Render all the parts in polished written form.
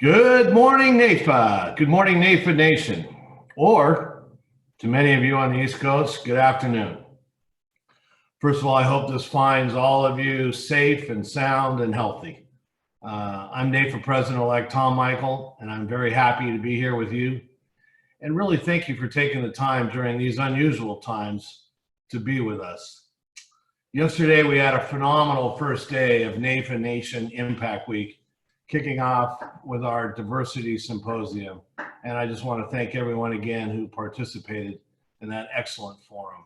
Good morning, NAIFA. Good morning, NAIFA Nation. Or, to many of you on the East Coast, good afternoon. First of all, I hope this finds all of you safe and sound and healthy. I'm NAIFA President-Elect Tom Michael, and I'm very happy to be here with you. And really thank you for taking the time during these unusual times to be with us. Yesterday, we had a phenomenal first day of NAIFA Nation Impact Week, kicking off with our Diversity Symposium. And I just want to thank everyone again who participated in that excellent forum.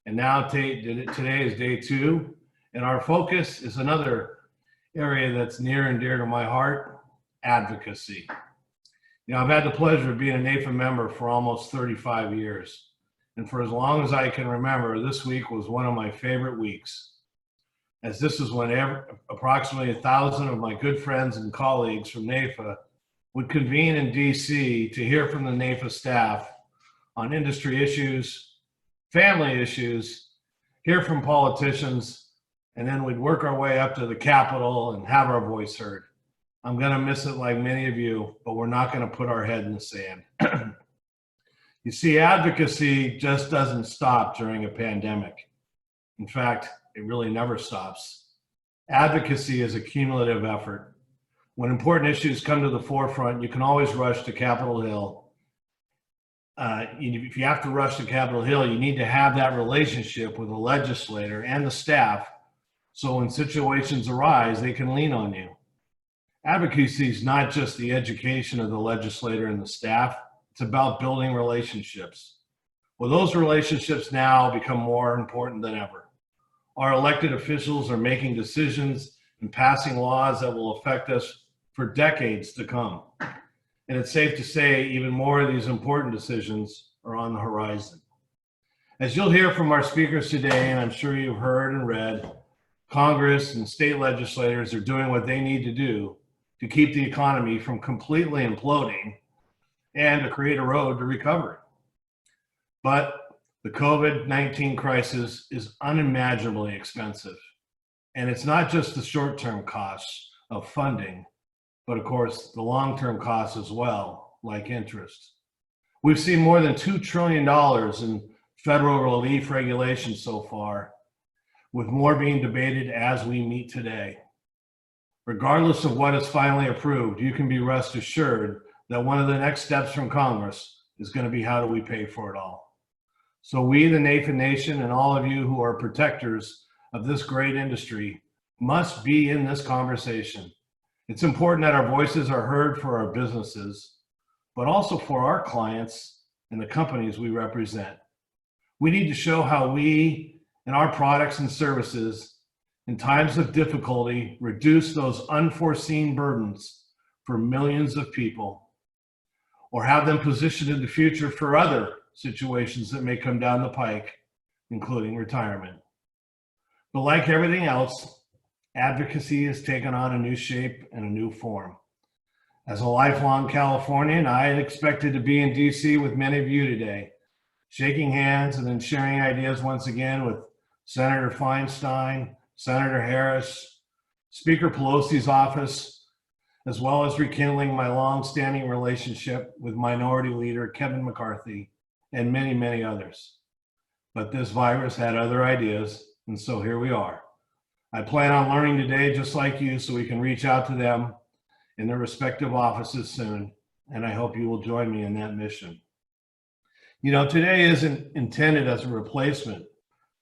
And now today is day 2, and our focus is another area that's near and dear to my heart, advocacy. You know, I've had the pleasure of being a NAIFA member for almost 35 years. And for as long as I can remember, this week was one of my favorite weeks, as this is when approximately 1,000 of my good friends and colleagues from NAIFA would convene in DC to hear from the NAIFA staff on industry issues, family issues, hear from politicians, and then we'd work our way up to the Capitol and have our voice heard. I'm gonna miss it like many of you, but we're not gonna put our head in the sand. You see, advocacy just doesn't stop during a pandemic. In fact, it really never stops. Advocacy is a cumulative effort. When important issues come to the forefront, you can always rush to Capitol Hill. If you have to rush to Capitol Hill, you need to have that relationship with the legislator and the staff, so when situations arise, they can lean on you. Advocacy is not just the education of the legislator and the staff, it's about building relationships. Well, those relationships now become more important than ever. Our elected officials are making decisions and passing laws that will affect us for decades to come. And it's safe to say even more of these important decisions are on the horizon. As you'll hear from our speakers today, and I'm sure you've heard and read, Congress and state legislators are doing what they need to do to keep the economy from completely imploding and to create a road to recovery. But the COVID-19 crisis is unimaginably expensive. And it's not just the short-term costs of funding, but of course the long-term costs as well, like interest. We've seen more than $2 trillion in federal relief regulations so far, with more being debated as we meet today. Regardless of what is finally approved, you can be rest assured that one of the next steps from Congress is going to be how do we pay for it all. So we, the NAIFA Nation, and all of you who are protectors of this great industry must be in this conversation. It's important that our voices are heard for our businesses, but also for our clients and the companies we represent. We need to show how we and our products and services in times of difficulty reduce those unforeseen burdens for millions of people, or have them positioned in the future for other situations that may come down the pike, including retirement. But like everything else, advocacy has taken on a new shape and a new form. As a lifelong Californian, I had expected to be in DC with many of you today, shaking hands and then sharing ideas once again with Senator Feinstein, Senator Harris, Speaker Pelosi's office, as well as rekindling my long-standing relationship with Minority Leader Kevin McCarthy and many, many others. But this virus had other ideas, and so here we are. I plan on learning today just like you so we can reach out to them in their respective offices soon, and I hope you will join me in that mission. You know, today isn't intended as a replacement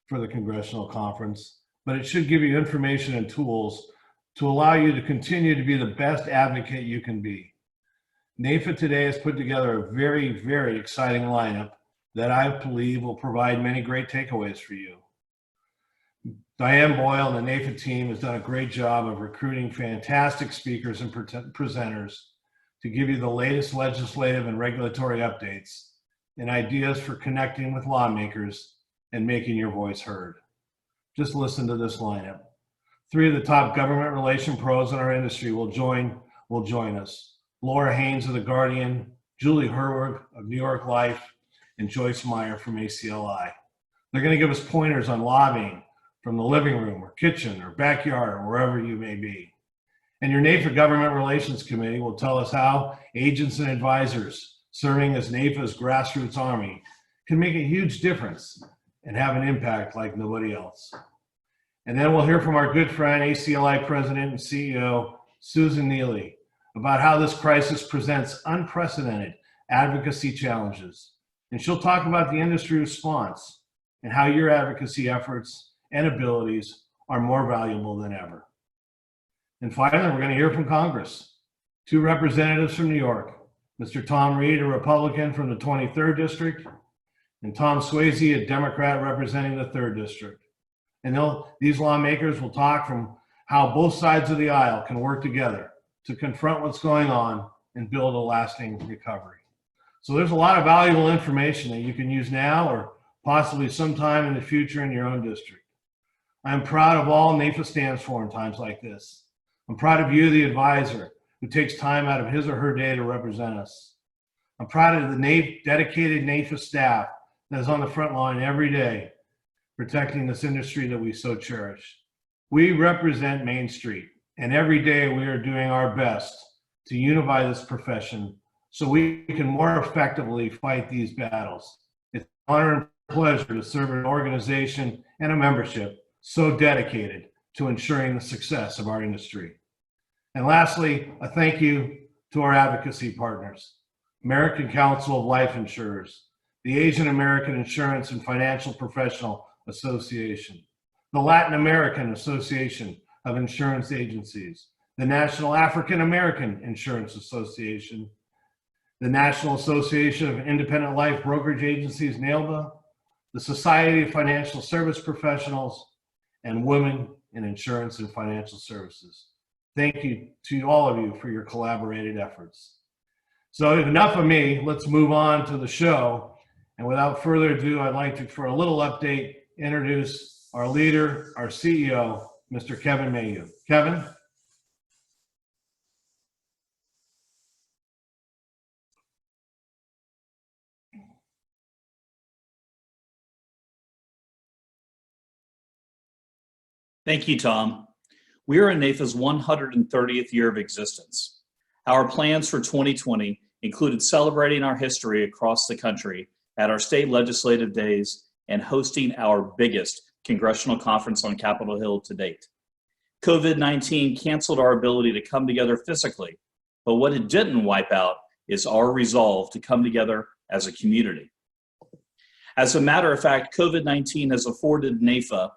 for the Congressional Conference, but it should give you information and tools to allow you to continue to be the best advocate you can be. NAIFA today has put together a very, very exciting lineup that I believe will provide many great takeaways for you. Diane Boyle and the NAIFA team has done a great job of recruiting fantastic speakers and presenters to give you the latest legislative and regulatory updates and ideas for connecting with lawmakers and making your voice heard. Just listen to this lineup. 3 of the top government relation pros in our industry will join us. Laura Haynes of The Guardian, Julie Herwig of New York Life, and Joyce Meyer from ACLI. They're going to give us pointers on lobbying from the living room or kitchen or backyard or wherever you may be. And your NAIFA Government Relations Committee will tell us how agents and advisors serving as NAIFA's grassroots army can make a huge difference and have an impact like nobody else. And then we'll hear from our good friend, ACLI President and CEO, Susan Neely, about how this crisis presents unprecedented advocacy challenges. And she'll talk about the industry response and how your advocacy efforts and abilities are more valuable than ever. And finally, we're going to hear from Congress. Two representatives from New York, Mr. Tom Reed, a Republican from the 23rd District, and Tom Swayze, a Democrat representing the 3rd District. And these lawmakers will talk from how both sides of the aisle can work together to confront what's going on and build a lasting recovery. So there's a lot of valuable information that you can use now or possibly sometime in the future in your own district. I'm proud of all NAIFA stands for in times like this. I'm proud of you, the advisor, who takes time out of his or her day to represent us. I'm proud of the dedicated NAIFA staff that is on the front line every day, protecting this industry that we so cherish. We represent Main Street, and every day we are doing our best to unify this profession so we can more effectively fight these battles. It's an honor and pleasure to serve an organization and a membership so dedicated to ensuring the success of our industry. And lastly, a thank you to our advocacy partners, American Council of Life Insurers, the Asian American Insurance and Financial Professional Association, the Latin American Association of Insurance Agencies, the National African American Insurance Association, the National Association of Independent Life Brokerage Agencies, NAIFA, the Society of Financial Service Professionals, and Women in Insurance and Financial Services. Thank you to all of you for your collaborated efforts. So enough of me, let's move on to the show. And without further ado, I'd like to, for a little update, introduce our leader, our CEO, Mr. Kevin Mayeux. Kevin? Thank you, Tom. We are in NAIFA's 130th year of existence. Our plans for 2020 included celebrating our history across the country at our state legislative days and hosting our biggest congressional conference on Capitol Hill to date. COVID-19 canceled our ability to come together physically, but what it didn't wipe out is our resolve to come together as a community. As a matter of fact, COVID-19 has afforded NAIFA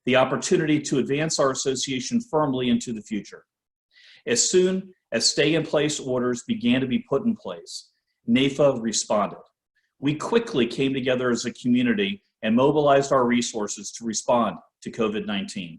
the opportunity to advance our association firmly into the future. As soon as stay-in-place orders began to be put in place, NAIFA responded. We quickly came together as a community and mobilized our resources to respond to COVID-19.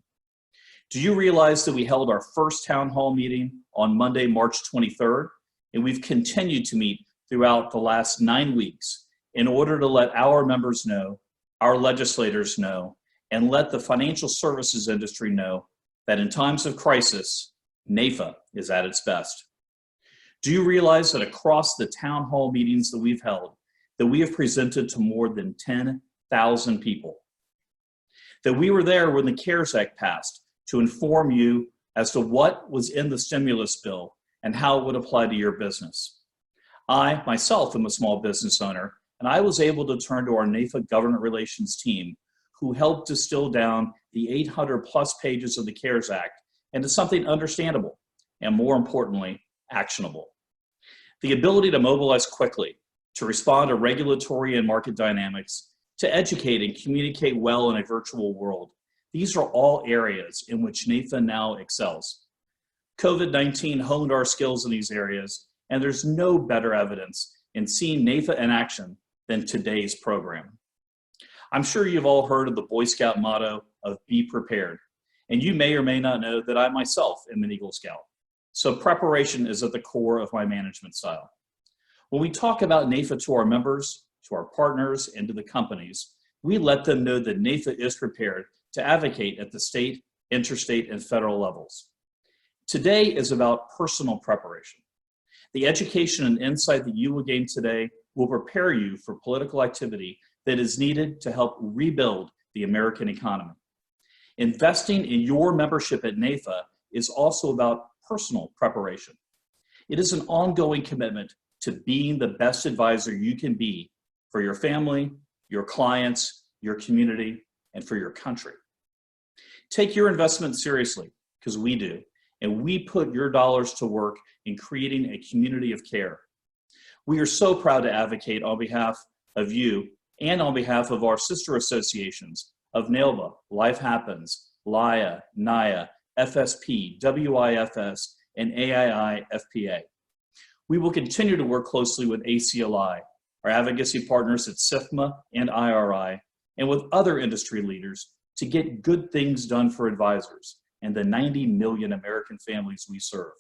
Do you realize that we held our first town hall meeting on Monday, March 23rd, and we've continued to meet throughout the last 9 weeks in order to let our members know, our legislators know, and let the financial services industry know that in times of crisis, NAIFA is at its best. Do you realize that across the town hall meetings that we've held, that we have presented to more than 10,000 people? That we were there when the CARES Act passed to inform you as to what was in the stimulus bill and how it would apply to your business. I, myself, am a small business owner, and I was able to turn to our NAIFA government relations team who helped distill down the 800 plus pages of the CARES Act into something understandable and, more importantly, actionable. The ability to mobilize quickly, to respond to regulatory and market dynamics, to educate and communicate well in a virtual world, these are all areas in which NAIFA now excels. COVID-19 honed our skills in these areas, and there's no better evidence in seeing NAIFA in action than today's program. I'm sure you've all heard of the Boy Scout motto of be prepared, and you may or may not know that I myself am an Eagle Scout. So preparation is at the core of my management style. When we talk about NAIFA to our members, to our partners, and to the companies, we let them know that NAIFA is prepared to advocate at the state, interstate, and federal levels. Today is about personal preparation. The education and insight that you will gain today will prepare you for political activity that is needed to help rebuild the American economy. Investing in your membership at NAIFA is also about personal preparation. It is an ongoing commitment to being the best advisor you can be for your family, your clients, your community, and for your country. Take your investment seriously, because we do, and we put your dollars to work in creating a community of care. We are so proud to advocate on behalf of you and on behalf of our sister associations of NAIFA, Life Happens, LIA, NAIA, FSP, WIFS, and AII-FPA. We will continue to work closely with ACLI, our advocacy partners at SIFMA and IRI, and with other industry leaders to get good things done for advisors and the 90 million American families we serve.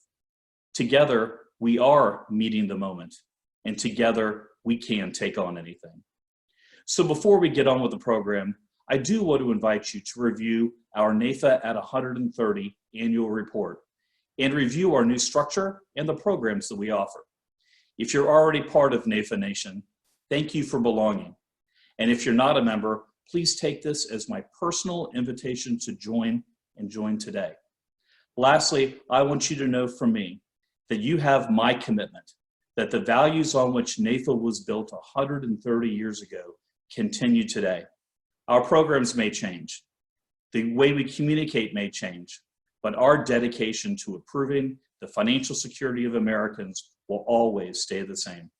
Together, we are meeting the moment, and together, we can take on anything. So before we get on with the program, I do want to invite you to review our NAIFA at 130 annual report and review our new structure and the programs that we offer. If you're already part of NAIFA Nation, thank you for belonging. And if you're not a member, please take this as my personal invitation to join and join today. Lastly, I want you to know from me that you have my commitment that the values on which NAIFA was built 130 years ago continue today. Our programs may change. The way we communicate may change, but our dedication to improving the financial security of Americans will always stay the same.